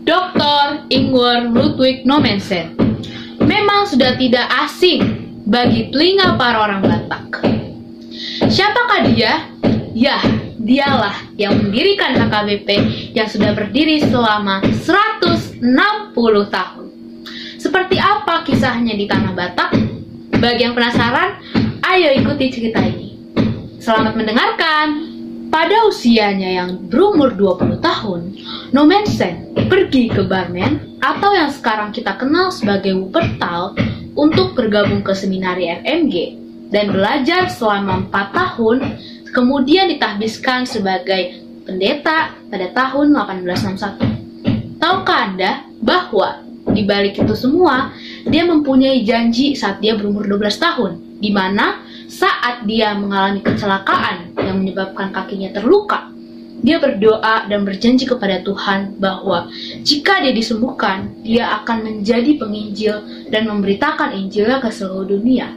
Dr. Ingvar Ludwig Nommensen memang sudah tidak asing bagi telinga para orang Batak. Siapakah dia? Ya, dialah yang mendirikan HKBP yang sudah berdiri selama 160 tahun. Seperti apa kisahnya di tanah Batak? Bagi yang penasaran, ayo ikuti cerita ini. Selamat mendengarkan. Pada usianya yang berumur 20 tahun, Nommensen pergi ke Barmen atau yang sekarang kita kenal sebagai Wuppertal untuk bergabung ke seminari FMG dan belajar selama 4 tahun, kemudian ditahbiskan sebagai pendeta pada tahun 1861. Tahukah Anda bahwa di balik itu semua, dia mempunyai janji saat dia berumur 12 tahun, di mana saat dia mengalami kecelakaan yang menyebabkan kakinya terluka, dia berdoa dan berjanji kepada Tuhan bahwa jika dia disembuhkan, dia akan menjadi penginjil dan memberitakan Injilnya ke seluruh dunia.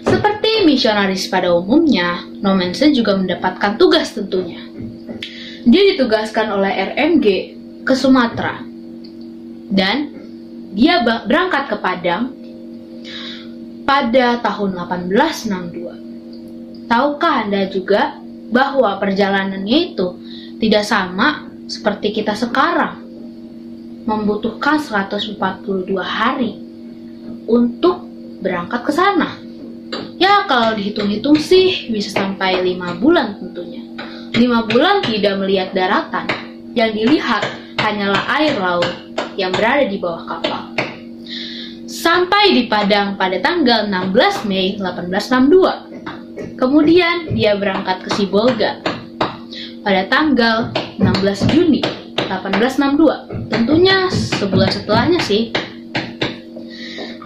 Seperti misionaris pada umumnya, Nommensen juga mendapatkan tugas tentunya. Dia ditugaskan oleh RMG ke Sumatera, dan dia berangkat ke Padang pada tahun 1862. Tahukah Anda juga bahwa perjalanannya itu tidak sama seperti kita sekarang, membutuhkan 142 hari untuk berangkat ke sana. Ya, kalau dihitung-hitung sih bisa sampai 5 bulan tentunya. 5 bulan tidak melihat daratan, yang dilihat hanyalah air laut yang berada di bawah kapal. Sampai di Padang pada tanggal 16 Mei 1862. Kemudian dia berangkat ke Sibolga pada tanggal 16 Juni 1862. Tentunya sebulan setelahnya sih.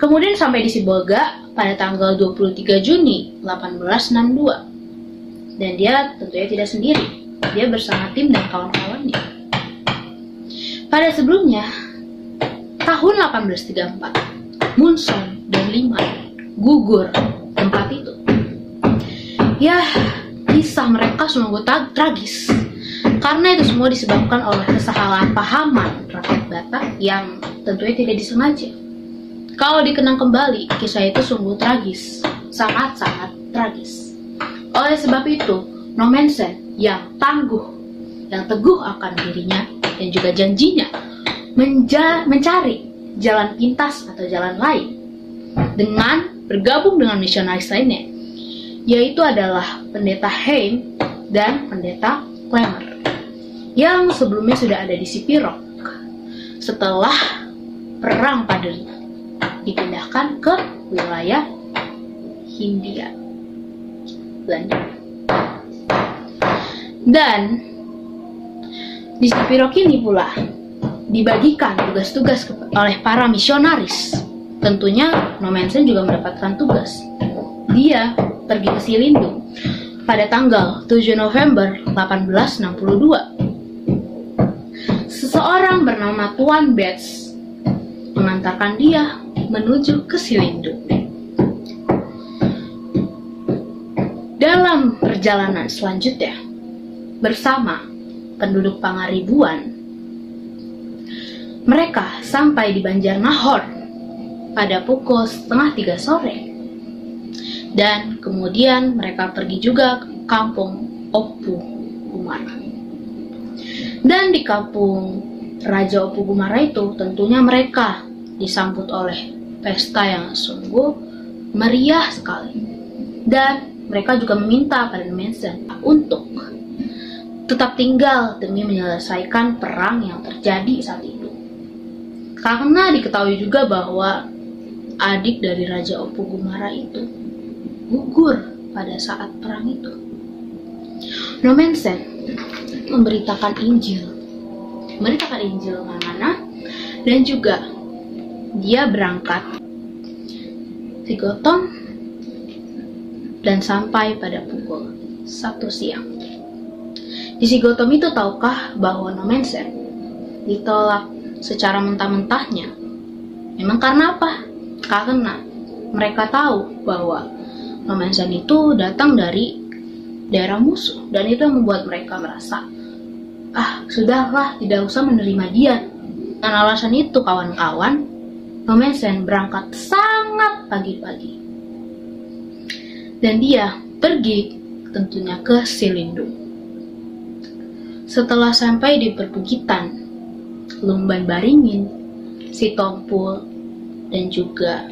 Kemudian sampai di Sibolga pada tanggal 23 Juni 1862. Dan dia tentunya tidak sendiri. Dia bersama tim dan kawan-kawannya. Pada sebelumnya, tahun 1834, Munson dan Liman gugur tempat itu. Ya, kisah mereka sungguh tragis. Karena itu semua disebabkan oleh kesalahpahaman rakyat Batak yang tentunya tidak disengaja. Kalau dikenang kembali, kisah itu sungguh tragis, sangat-sangat tragis. Oleh sebab itu, Nommensen yang tangguh, yang teguh akan dirinya dan juga janjinya, mencari jalan pintas atau jalan lain dengan bergabung dengan misionaris lainnya, yaitu adalah pendeta Heim dan pendeta Klemer yang sebelumnya sudah ada di Sipirok. Setelah perang Paderi dipindahkan ke wilayah Hindia Belanda, dan di Sipirok ini pula dibagikan tugas-tugas oleh para misionaris. Tentunya Nommensen juga mendapatkan tugas. Dia pergi ke Silindung pada tanggal 7 November 1862. Seseorang bernama Tuan Betts mengantarkan dia menuju ke Silindung. Dalam perjalanan selanjutnya, bersama penduduk Pangaribuan, mereka sampai di Banjarnahor pada pukul 2:30 sore. Dan kemudian mereka pergi juga ke kampung Opu Gumara. Dan di kampung Raja Opu Gumara itu tentunya mereka disambut oleh pesta yang sungguh meriah sekali. Dan mereka juga meminta pada Nommensen untuk tetap tinggal demi menyelesaikan perang yang terjadi saat itu. Karena diketahui juga bahwa adik dari Raja Opu Gumara itu gugur pada saat perang itu. Nommensen memberitakan Injil mana-mana, dan juga dia berangkat Sigotong dan sampai pada pukul 1 siang. Di Sigotong itu tahukah bahwa Nommensen ditolak secara mentah-mentahnya? Memang karena apa? Karena mereka tahu bahwa Nommensen itu datang dari daerah musuh, dan itu yang membuat mereka merasa Sudahlah, tidak usah menerima dia. Dengan alasan itu, kawan-kawan, Nommensen berangkat sangat pagi-pagi. Dan dia pergi tentunya ke Silindung. Setelah sampai di perbukitan Lumban Baringin, Sitompul, dan juga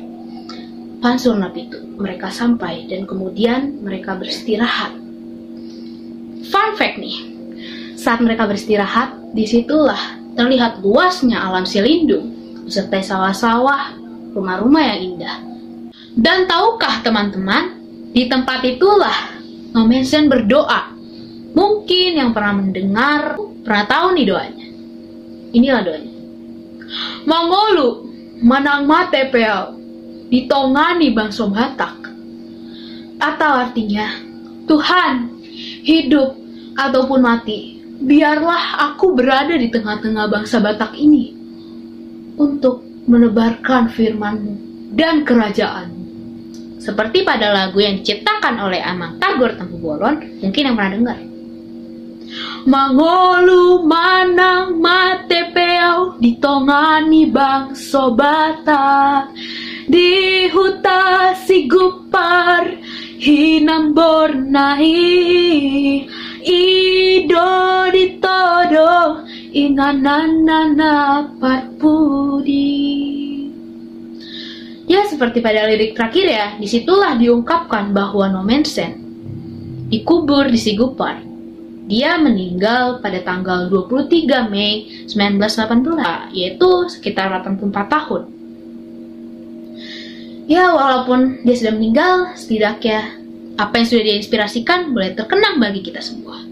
Pansurnapitu, mereka sampai dan kemudian mereka beristirahat. Fun fact nih, saat mereka beristirahat, disitulah terlihat luasnya alam Silindung, beserta sawah-sawah, rumah-rumah yang indah. Dan tahukah teman-teman, di tempat itulah Nommensen berdoa. Mungkin yang pernah mendengar, pernah tahu nih doanya. Inilah doanya. Mangolu, manang mate peau, ditongani bangsa Batak. Atau artinya, Tuhan, hidup ataupun mati, biarlah aku berada di tengah-tengah bangsa Batak ini untuk menebarkan firman-Mu dan kerajaan-Mu. Seperti pada lagu yang diciptakan oleh Amang Tagor Tempu Bolon, mungkin yang pernah dengar. Mangolu manang mate peau, ditongani bangsa Batak, di huta Sigupar hinambor nahi, ido ditodo ingananana parpudi. Ya, seperti pada lirik terakhir ya, disitulah diungkapkan bahwa Nommensen dikubur di Sigupar. Dia meninggal pada tanggal 23 Mei 1918, yaitu sekitar 84 tahun. Ya, walaupun dia sudah meninggal, setidaknya apa yang sudah dia inspirasikan boleh terkenang bagi kita semua.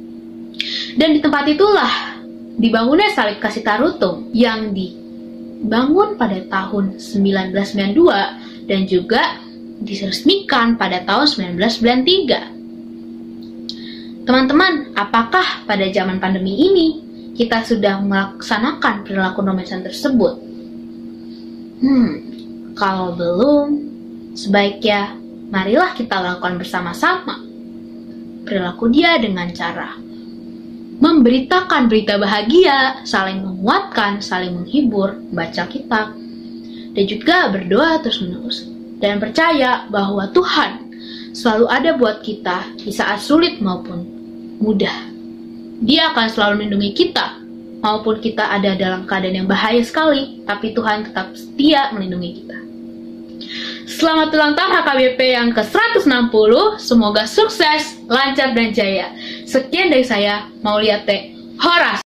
Dan di tempat itulah dibangunnya Salib Kasih Tarutung yang dibangun pada tahun 1992 dan juga diresmikan pada tahun 1993. Teman-teman, apakah pada zaman pandemi ini kita sudah melaksanakan perilaku Nommensen tersebut? Kalau belum, sebaiknya marilah kita lakukan bersama-sama perilaku dia dengan cara memberitakan berita bahagia, saling menguatkan, saling menghibur, baca kitab, dan juga berdoa terus-menerus. Dan percaya bahwa Tuhan selalu ada buat kita di saat sulit maupun mudah. Dia akan selalu melindungi kita, maupun kita ada dalam keadaan yang bahaya sekali, tapi Tuhan tetap setia melindungi kita. Selamat ulang tahun HKBP yang ke-160, semoga sukses, lancar, dan jaya. Sekian dari saya, Mauliate Horas.